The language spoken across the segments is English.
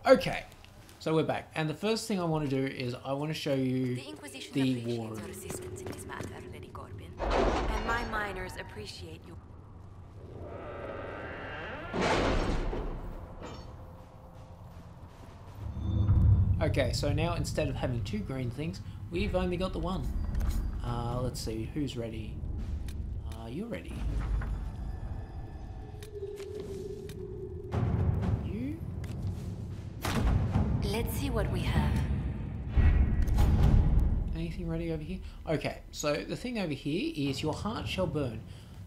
Okay, so we're back, and the first thing I want to do is I want to show you The Inquisition the appreciates war your room. assistance in this matter, Lady Corbin. And my miners appreciate you. Okay, so now instead of having 2 green things, we've only got the 1. Let's see, who's ready? You're ready. You? Let's see what we have. Anything ready over here? Okay, so the thing over here is your heart shall burn.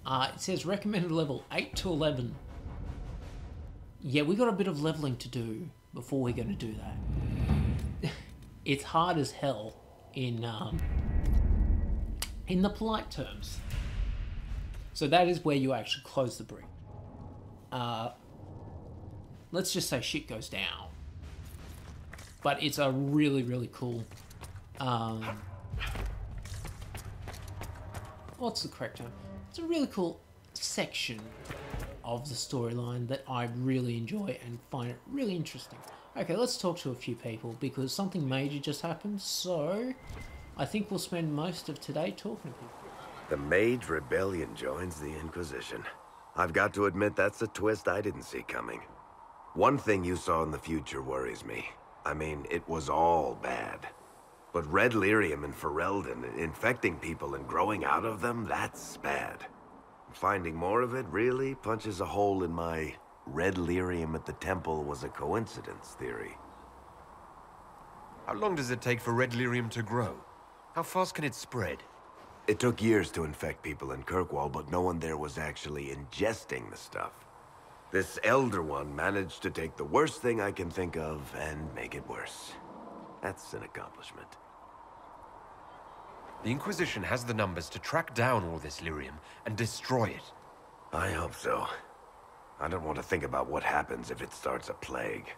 It says recommended level 8 to 11. Yeah, we got a bit of leveling to do before we're going to do that. It's hard as hell in the polite terms. So that is where you actually close the breach. Let's just say shit goes down. But it's a really, really cool... what's the correct term? It's a really cool section of the storyline that I really enjoy and find it really interesting. Okay, let's talk to a few people because something major just happened, so I think we'll spend most of today talking to people. The Mage Rebellion joins the Inquisition. I've got to admit that's a twist I didn't see coming. One thing you saw in the future worries me. I mean, it was all bad. But red lyrium and Ferelden, infecting people and growing out of them, that's bad. Finding more of it really punches a hole in my red lyrium at the temple was a coincidence theory. How long does it take for red lyrium to grow? How fast can it spread? It took years to infect people in Kirkwall, but no one there was actually ingesting the stuff. This Elder One managed to take the worst thing I can think of and make it worse. That's an accomplishment. The Inquisition has the numbers to track down all this lyrium and destroy it. I hope so. I don't want to think about what happens if it starts a plague.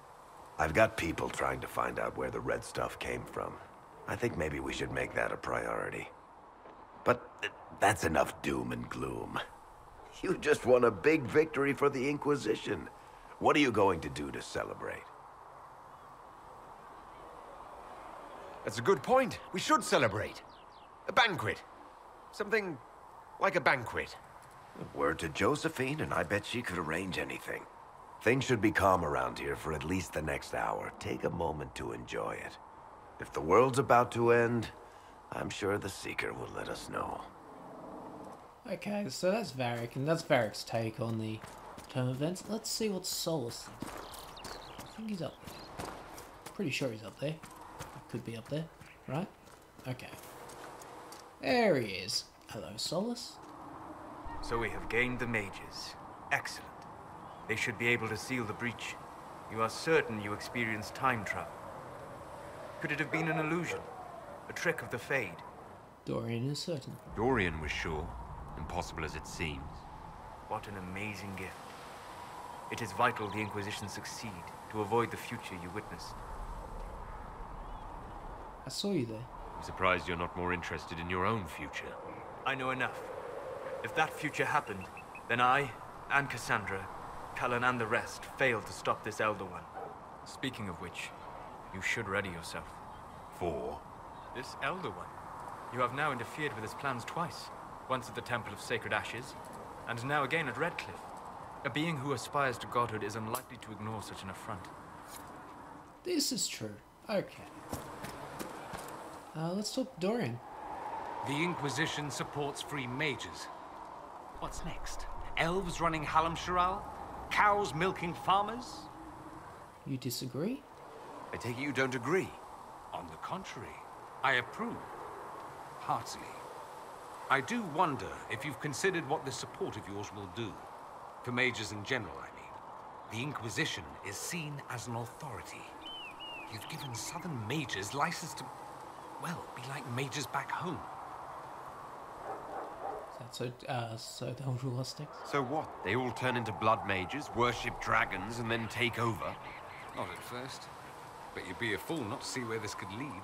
I've got people trying to find out where the red stuff came from. I think maybe we should make that a priority. But that's enough doom and gloom. You just won a big victory for the Inquisition. What are you going to do to celebrate? That's a good point. We should celebrate. A banquet. Something like a banquet. Word to Josephine, and I bet she could arrange anything. Things should be calm around here for at least the next hour. Take a moment to enjoy it. If the world's about to end, I'm sure the Seeker will let us know. Okay, so that's Varric, and that's Varric's take on the term events. Let's see what Solus thinks. I think he's up there. Pretty sure he's up there. Could be up there, right? Okay. There he is. Hello, Solus. So we have gained the mages. Excellent. They should be able to seal the breach. You are certain you experienced time travel. Could it have been an illusion? A trick of the Fade? Dorian is certain. Dorian was sure. Impossible as it seems. What an amazing gift. It is vital the Inquisition succeed to avoid the future you witnessed. I saw you there. I'm surprised you're not more interested in your own future. I know enough. If that future happened, then I, and Cassandra, Cullen and the rest failed to stop this Elder One. Speaking of which, you should ready yourself. For? This Elder One. You have now interfered with his plans twice. Once at the Temple of Sacred Ashes, and now again at Redcliffe. A being who aspires to godhood is unlikely to ignore such an affront. This is true. Okay. Let's talk to Dorian. The Inquisition supports free mages. What's next? Elves running Halamsharal? Cows milking farmers? You disagree? I take it you don't agree. On the contrary, I approve. Heartily. I do wonder if you've considered what this support of yours will do. For mages in general, I mean. The Inquisition is seen as an authority. You've given southern mages license to, well, be like mages back home. Is that so they'll rule us next? So what? They all turn into blood mages, worship dragons, and then take over? Not at first. But you'd be a fool not to see where this could lead.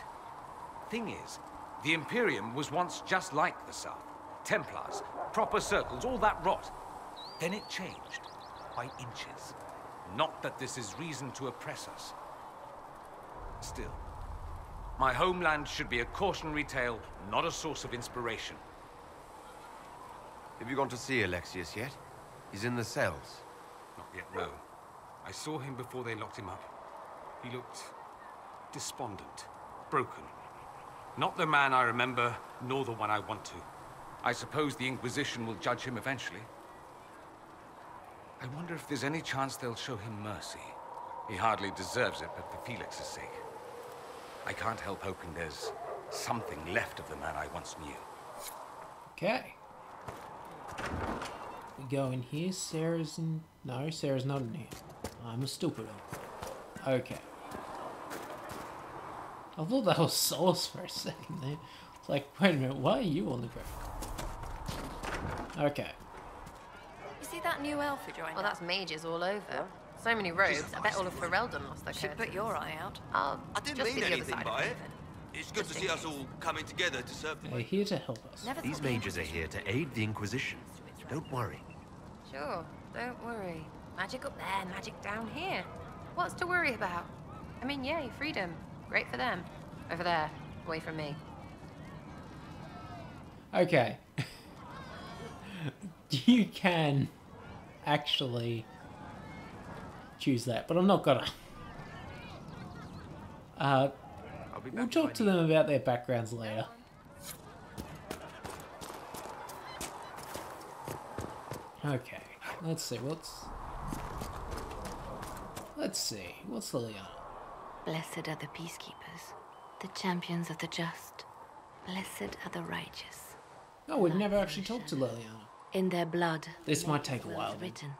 Thing is, the Imperium was once just like the South. Templars, proper circles, all that rot. Then it changed, by inches. Not that this is reason to oppress us. Still, my homeland should be a cautionary tale, not a source of inspiration. Have you gone to see Alexius yet? He's in the cells. Not yet, no. I saw him before they locked him up. He looked despondent, broken. Not the man I remember, nor the one I want to. I suppose the Inquisition will judge him eventually. I wonder if there's any chance they'll show him mercy. He hardly deserves it, but for Felix's sake. I can't help hoping there's something left of the man I once knew. Okay. We go in here. Sarah's in... No, Sarah's not in here. I'm a stupid one. Okay. I thought that was Solus for a second there. It's like, wait a minute, why are you on the ground? Okay. You see that new elf who joined? Well, that's mages all over. So many robes. I bet all of Ferelden lost their Should curtains. put your eye out. I'll I didn't just mean be the other anything side by of it. David. It's good to see us all coming together to serve the... They're here to help us. Never These thought the mages are here to aid the Inquisition. Don't worry. Sure, don't worry. Magic up there, magic down here. What's to worry about? I mean, yay, freedom. Great for them. Over there, away from me. Okay. You can actually choose that, but I'm not gonna. I'll be back We'll if talk I to need them about their backgrounds later. Okay, let's see, what's Liliana? Blessed are the peacekeepers, the champions of the just. Blessed are the righteous. Oh, we've never actually talked to Liliana. In their blood, This might your take a will while is then. written.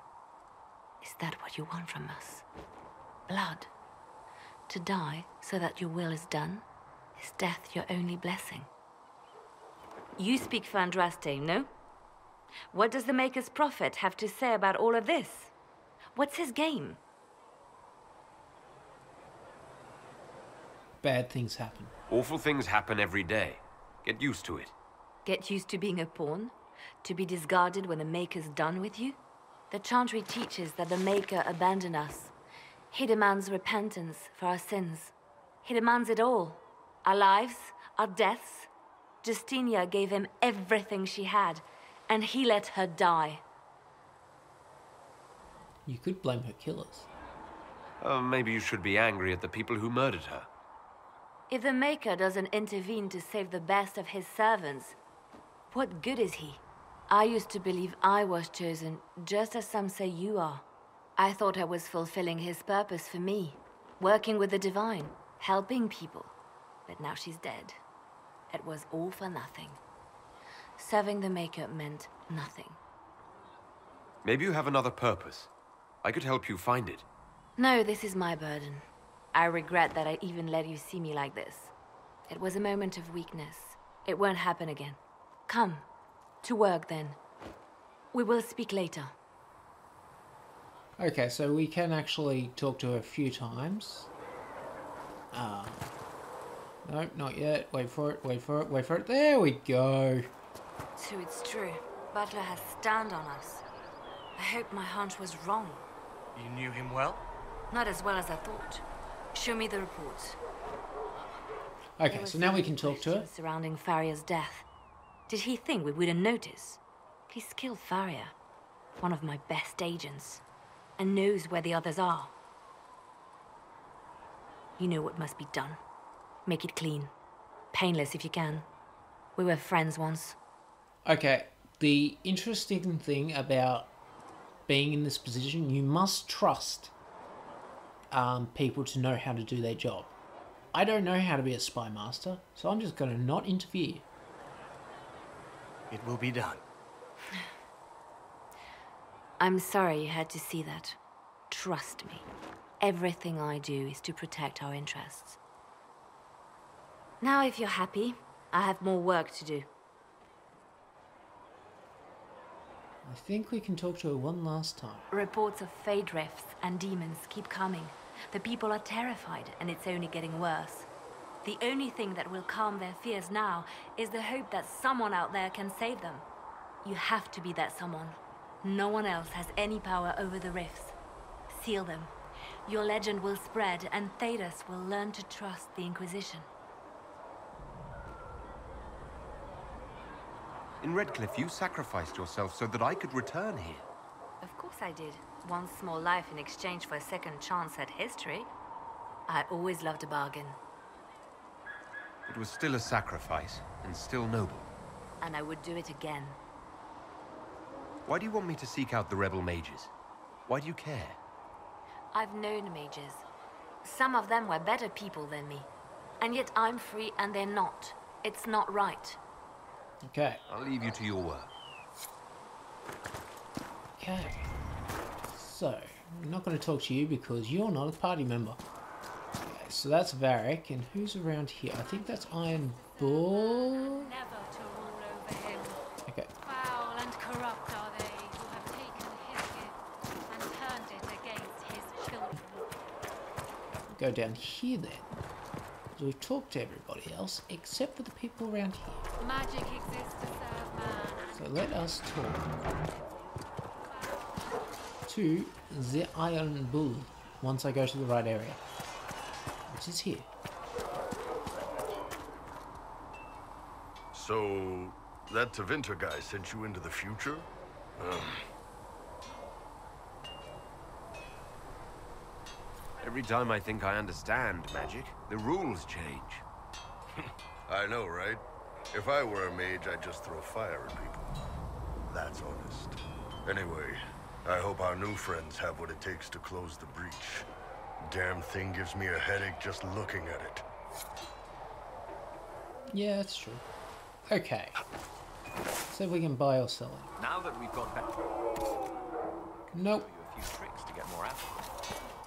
Is that what you want from us? Blood. To die so that your will is done? Is death your only blessing? You speak for Andraste, no? What does the Maker's Prophet have to say about all of this? What's his game? Bad things happen. Awful things happen every day. Get used to it. Get used to being a pawn? To be discarded when the Maker's done with you? The Chantry teaches that the Maker abandoned us. He demands repentance for our sins. He demands it all. Our lives, our deaths. Justinia gave him everything she had, and he let her die. You could blame her killers. Maybe you should be angry at the people who murdered her. If the Maker doesn't intervene to save the best of his servants, what good is he? I used to believe I was chosen, just as some say you are. I thought I was fulfilling his purpose for me, working with the divine, helping people. But now she's dead. It was all for nothing. Serving the Maker meant nothing. Maybe you have another purpose. I could help you find it. No, this is my burden. I regret that I even let you see me like this. It was a moment of weakness. It won't happen again. Come. To work, then. We will speak later. Okay, so we can actually talk to her a few times. No, not yet. Wait for it, wait for it, wait for it. There we go. So it's true. Butler has stand on us. I hope my hunch was wrong. You knew him well? Not as well as I thought. Show me the reports. Okay, so now we can talk to her. Surrounding Faria's death. Did he think we wouldn't notice? He's killed Faria, one of my best agents, and knows where the others are. You know what must be done. Make it clean. Painless if you can. We were friends once. Okay, the interesting thing about being in this position, you must trust people to know how to do their job. I don't know how to be a spy master, so I'm just going to not interfere. It will be done. I'm sorry you had to see that. Trust me. Everything I do is to protect our interests. Now, if you're happy, I have more work to do. I think we can talk to her one last time. Reports of fade rifts and demons keep coming. The people are terrified, and it's only getting worse. The only thing that will calm their fears now is the hope that someone out there can save them. You have to be that someone. No one else has any power over the rifts. Seal them. Your legend will spread, and Thedas will learn to trust the Inquisition. In Redcliffe, you sacrificed yourself so that I could return here. Of course I did. One small life in exchange for a second chance at history. I always loved a bargain. It was still a sacrifice, and still noble. And I would do it again. Why do you want me to seek out the rebel mages? Why do you care? I've known mages. Some of them were better people than me. And yet I'm free and they're not. It's not right. Okay. I'll leave you to your work. Okay. So, I'm not going to talk to you because you're not a party member. Okay, so that's Varric, and who's around here? I think that's Iron Bull. Never to rule over him. Okay. Foul and corrupt are they who have taken his gift and turned it against his children. Go down here then. So we've talked to everybody else except for the people around here. Magic exists to serve man. So let us talk to the Iron Bull once I go to the right area, which is here. So, that Tevinter guy sent you into the future? Every time I think I understand magic, the rules change. I know, right? If I were a mage, I'd just throw fire at people. That's honest. Anyway, I hope our new friends have what it takes to close the breach. Damn thing gives me a headache just looking at it. Yeah, that's true. Okay. So if we can buy or sell it. Now that we've got that, Nope. a few tricks to get more out of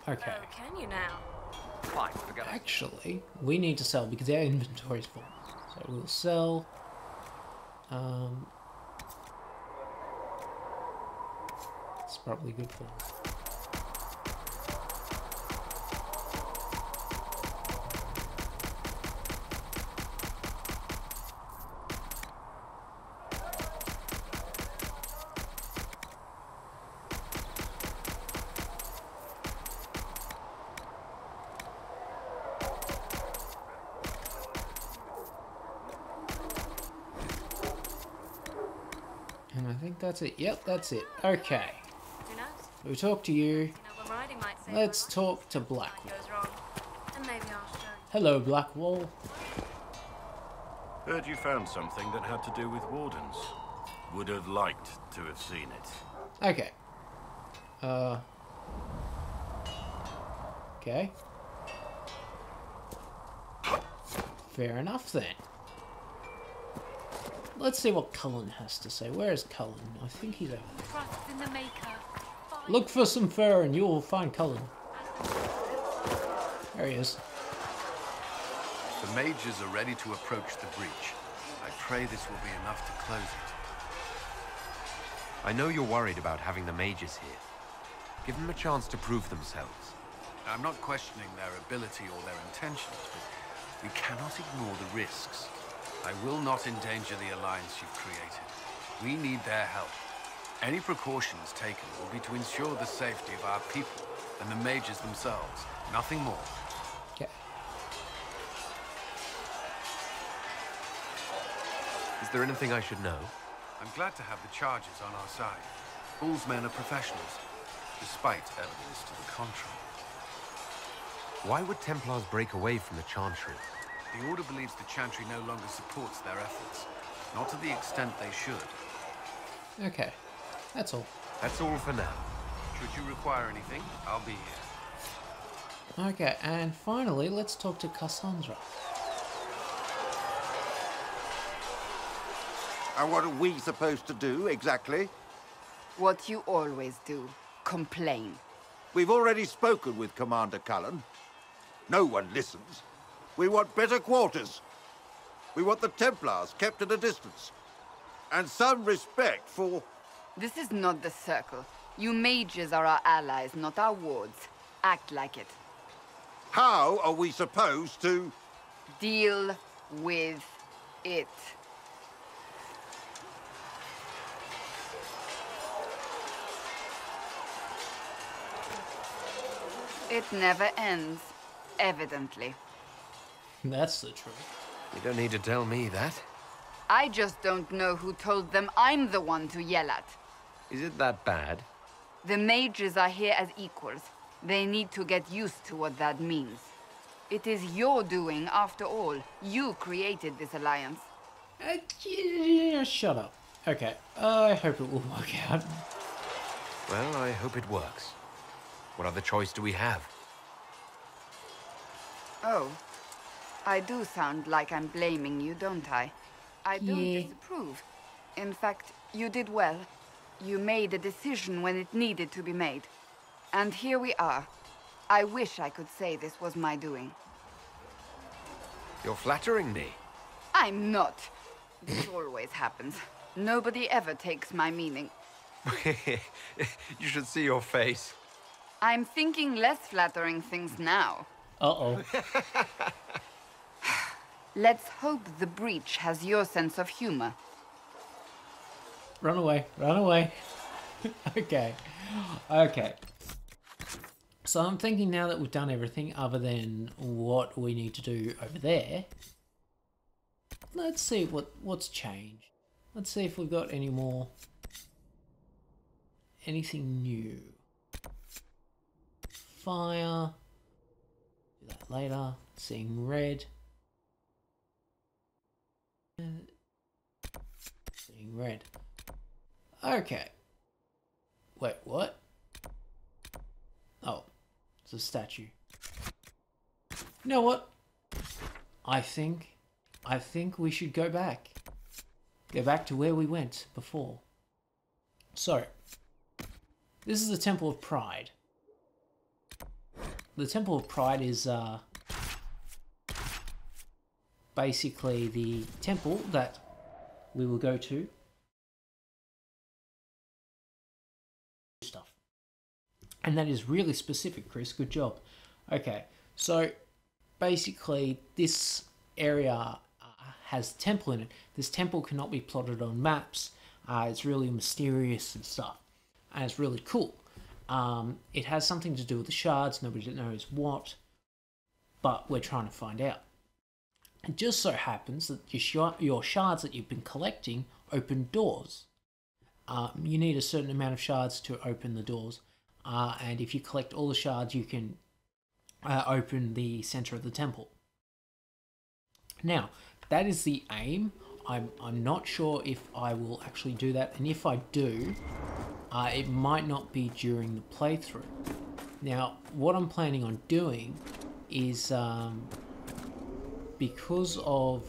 it. Okay. Oh, can you now? Fine, forget it. Actually, we need to sell because our inventory is full. So we'll sell. It's probably good for us. And I think that's it. Yep, that's it. Okay. Who knows? We talked to you. You know, when riding might save Let's my talk to life. Blackwall. Goes wrong. And maybe I'll show you. Hello, Blackwall. Heard you found something that had to do with wardens. Would have liked to have seen it. Okay. Okay. Fair enough then. Let's see what Cullen has to say. Where is Cullen? I think he's over there. Trust in the Maker. Look for some fur and you'll find Cullen. There he is. The mages are ready to approach the breach. I pray this will be enough to close it. I know you're worried about having the mages here. Give them a chance to prove themselves. I'm not questioning their ability or their intentions, but we cannot ignore the risks. I will not endanger the alliance you've created. We need their help. Any precautions taken will be to ensure the safety of our people and the mages themselves. Nothing more. Okay. Is there anything I should know? I'm glad to have the charges on our side. Bull's men are professionals, despite evidence to the contrary. Why would Templars break away from the Chantry? The Order believes the Chantry no longer supports their efforts. Not to the extent they should. Okay. That's all. That's all for now. Should you require anything, I'll be here. Okay, and finally, let's talk to Cassandra. And what are we supposed to do, exactly? What you always do. Complain. We've already spoken with Commander Cullen. No one listens. We want better quarters. We want the Templars kept at a distance. And some respect for... This is not the Circle. You mages are our allies, not our wards. Act like it. How are we supposed to... Deal with it. It never ends, evidently. That's the truth. You don't need to tell me that. I just don't know who told them I'm the one to yell at. Is it that bad? The mages are here as equals. They need to get used to what that means. It is your doing, after all. You created this alliance. Shut up. Okay, I hope it will work out. Well, I hope it works. What other choice do we have? Oh, I do sound like I'm blaming you, don't I? I don't disapprove. In fact, you did well. You made a decision when it needed to be made. And here we are. I wish I could say this was my doing. You're flattering me. I'm not. This always happens. Nobody ever takes my meaning. You should see your face. I'm thinking less flattering things now. Uh-oh. Let's hope the breach has your sense of humor. Run away, run away. Okay, okay. So I'm thinking now that we've done everything other than what we need to do over there, let's see what's changed. Let's see if we've got any more, anything new. Fire, do that later, seeing red. Seeing red. Okay. Wait, what? Oh, it's a statue. You know what? I think we should go back. Go back to where we went before. So, this is the Temple of Pride. The Temple of Pride is basically the temple that we will go to. Stuff. And that is really specific, Chris. Good job. Okay, so basically this area has a temple in it. This temple cannot be plotted on maps. It's really mysterious and stuff. And it's really cool. It has something to do with the shards. Nobody knows what. But we're trying to find out. It just so happens that your shards that you've been collecting open doors. You need a certain amount of shards to open the doors. And if you collect all the shards, you can open the center of the temple. Now, that is the aim. I'm not sure if I will actually do that. And if I do, it might not be during the playthrough. Now, what I'm planning on doing is... because of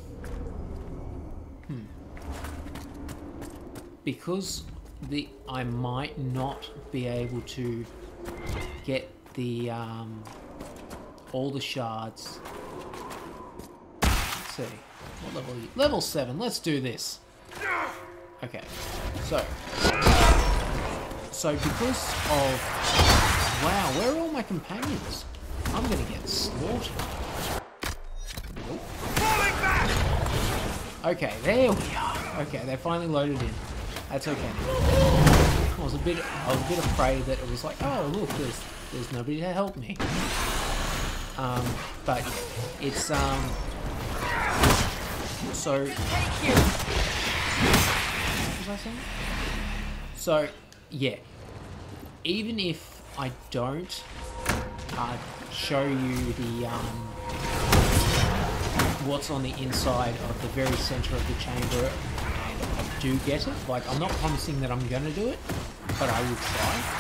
I might not be able to get the all the shards. Let's see, what level are you? Level 7. Let's do this. Okay, so because of wow, where are all my companions? I'm gonna get slaughtered. Okay, there we are. Okay, they finally loaded in. That's okay. I was a bit afraid that it was like, oh look, there's nobody to help me. But it's so. What was I saying? So yeah, even if I don't show you the what's on the inside of the very center of the chamber, and I do get it, like I'm not promising that I'm gonna do it, but I will try.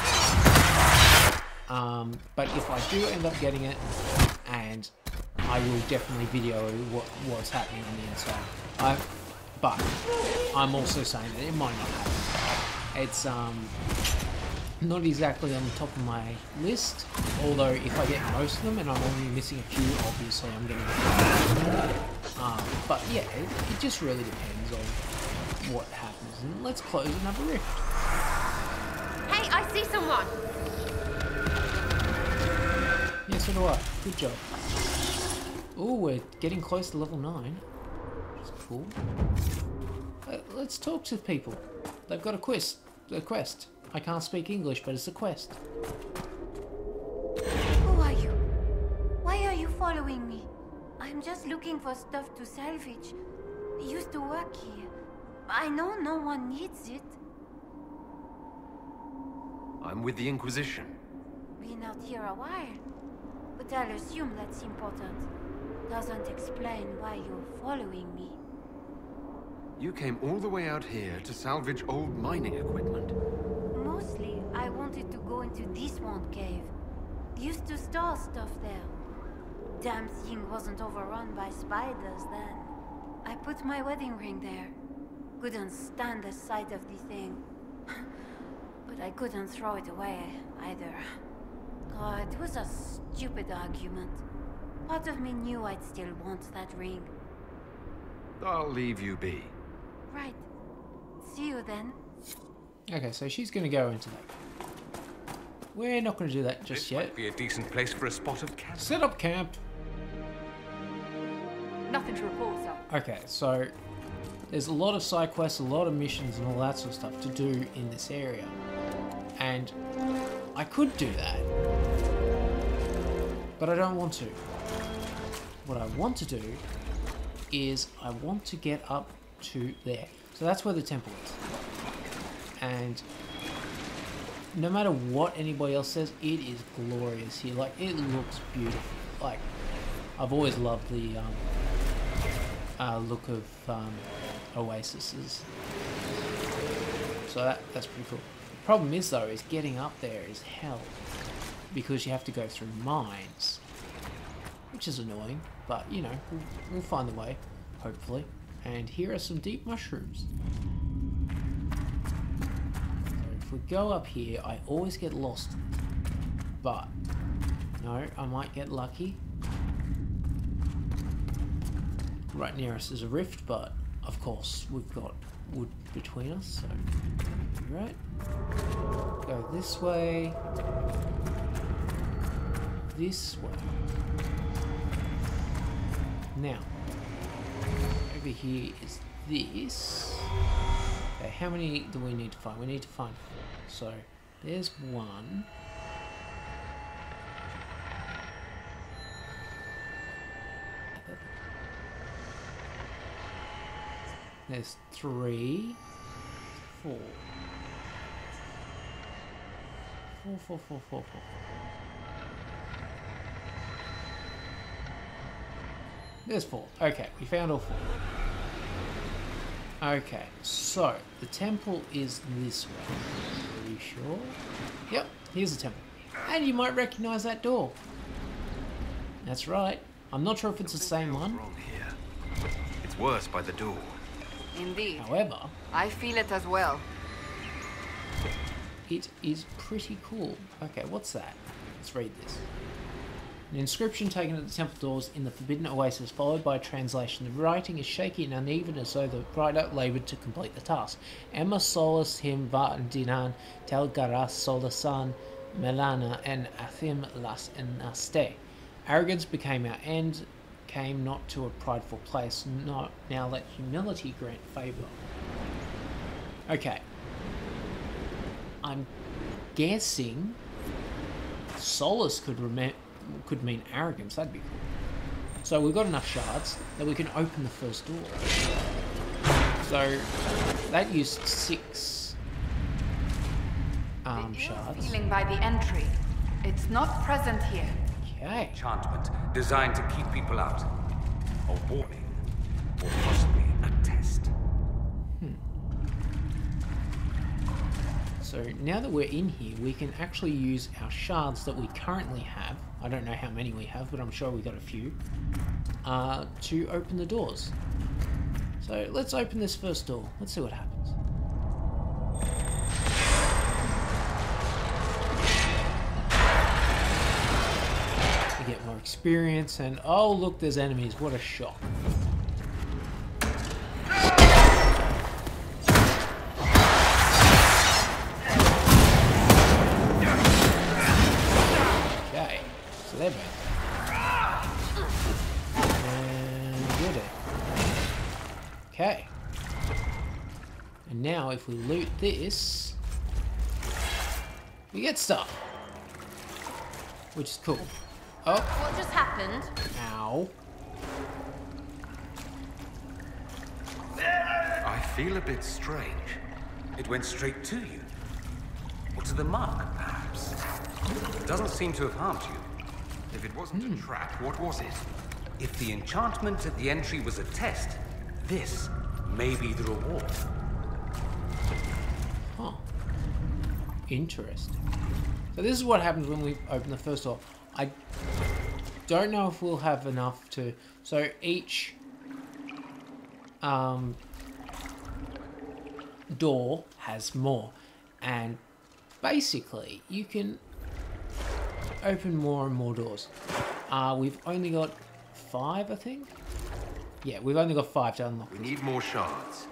But if I do end up getting it, and I will definitely video what's happening on the inside. But I'm also saying that it might not happen. It's not exactly on the top of my list, although if I get most of them and I'm only missing a few, obviously I'm going to get them. But yeah, it just really depends on what happens. And let's close another rift. Hey, I see someone! Yeah, so do I. Good job. Oh, we're getting close to level 9. That's cool. Let's talk to people. They've got a quest. I can't speak English, but it's a quest. Who are following me? I'm just looking for stuff to salvage. I used to work here. I know no one needs it. I'm with the Inquisition. Been out here a while. But I'll assume that's important. Doesn't explain why you're following me. You came all the way out here to salvage old mining equipment. Mostly, I wanted to go into this one cave. Used to store stuff there. Damn thing wasn't overrun by spiders then. I put my wedding ring there. Couldn't stand the sight of the thing. But I couldn't throw it away, either. God, it was a stupid argument. Part of me knew I'd still want that ring. I'll leave you be. Right. See you then. Okay, so she's going to go into that. We're not going to do that just yet. Might be a decent place for a spot of camp. Set up camp. Nothing to report, sir. Okay, so there's a lot of side quests, a lot of missions and all that sort of stuff to do in this area. And I could do that, but I don't want to. What I want to do is I want to get up to there. So that's where the temple is. And no matter what anybody else says, it is glorious here. Like, it looks beautiful. Like, I've always loved the look of oases. So that's pretty cool. The problem is, though, is getting up there is hell. Because you have to go through mines. Which is annoying, but, you know, we'll find the way, hopefully. And here are some deep mushrooms. If we go up here, I always get lost. But, no, I might get lucky. Right near us is a rift, but of course we've got wood between us, so right. Go this way. This way. Now, over here is this. Okay, how many do we need to find? We need to find 4. So there's 1. There's 3, 4. 4. There's 4. Okay, we found all 4. Okay, so the temple is this way. Are you sure? Yep, here's the temple. And you might recognize that door. That's right. I'm not sure if it's the same one. Wrong here. It's worse by the door. Indeed. However, I feel it as well. it is pretty cool. Okay, what's that? Let's read this. An inscription taken at the temple doors in the Forbidden Oasis, followed by a translation. The writing is shaky and uneven, as though the writer laboured to complete the task. Emma solus him dinan tel garas solasan melana and athim las enaste. Arrogance became our end, came not to a prideful place. Not now let humility grant favour. Okay. I'm guessing solace could mean arrogance. That'd be cool. So we've got enough shards that we can open the first door. So that used 6 shards. Feeling by the entry. It's not present here. Okay. Enchantment designed to keep people out. A warning, or possibly a test. So now that we're in here, we can actually use our shards that we currently have. I don't know how many we have, but I'm sure we got a few. To open the doors. So let's open this first door. Let's see what happens. We get more experience and oh look, there's enemies. What a shock. Okay, so they're bad. And you're dead. Okay. And now if we loot this, we get stuff. Which is cool. Oh. What just happened? Ow. I feel a bit strange. It went straight to you. Or to the mark, perhaps. It doesn't seem to have harmed you. If it wasn't a trap, what was it? If the enchantment at the entry was a test, this may be the reward. Huh. Interesting. So this is what happens when we open the first door. I don't know if we'll have enough to... So each door has more. And basically, you can open more and more doors. We've only got 5, I think? Yeah, we've only got 5 to unlock. We need more shards.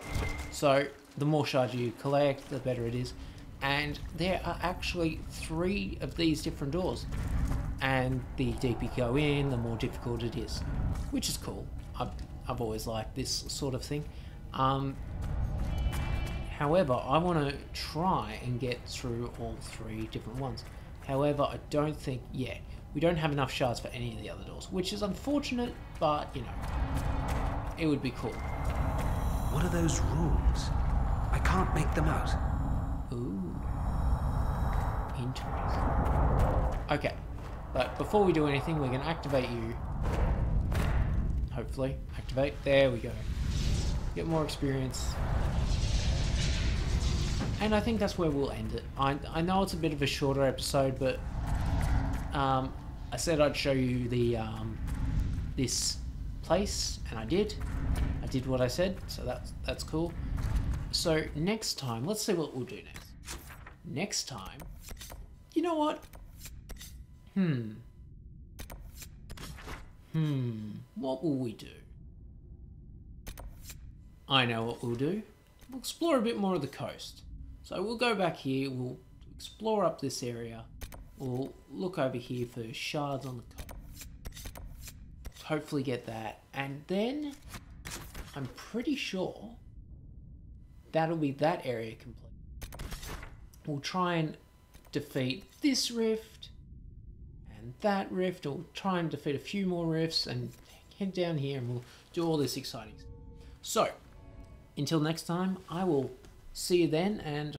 So, the more shards you collect, the better it is. And there are actually 3 of these different doors. And the deeper you go in, the more difficult it is. Which is cool. I've always liked this sort of thing. However, I want to try and get through all 3 different ones. However, I don't think, we don't have enough shards for any of the other doors, which is unfortunate, but, you know, it would be cool. What are those rules? I can't make them out. Ooh. Interesting. Okay, but before we do anything, we're going to activate you. Hopefully. Activate. There we go. Get more experience. And I think that's where we'll end it. I know it's a bit of a shorter episode, but I said I'd show you the this place, and I did. I did what I said, so that's cool. So next time, let's see what we'll do next. Next time, you know what? What will we do? I know what we'll do. We'll explore a bit more of the coast. So we'll go back here, we'll explore up this area, we'll look over here for shards on the coast. Hopefully get that, and then I'm pretty sure that'll be that area complete. We'll try and defeat this rift, and that rift, or try and defeat a few more rifts, and head down here and we'll do all this exciting stuff. So, until next time, I will see you then, and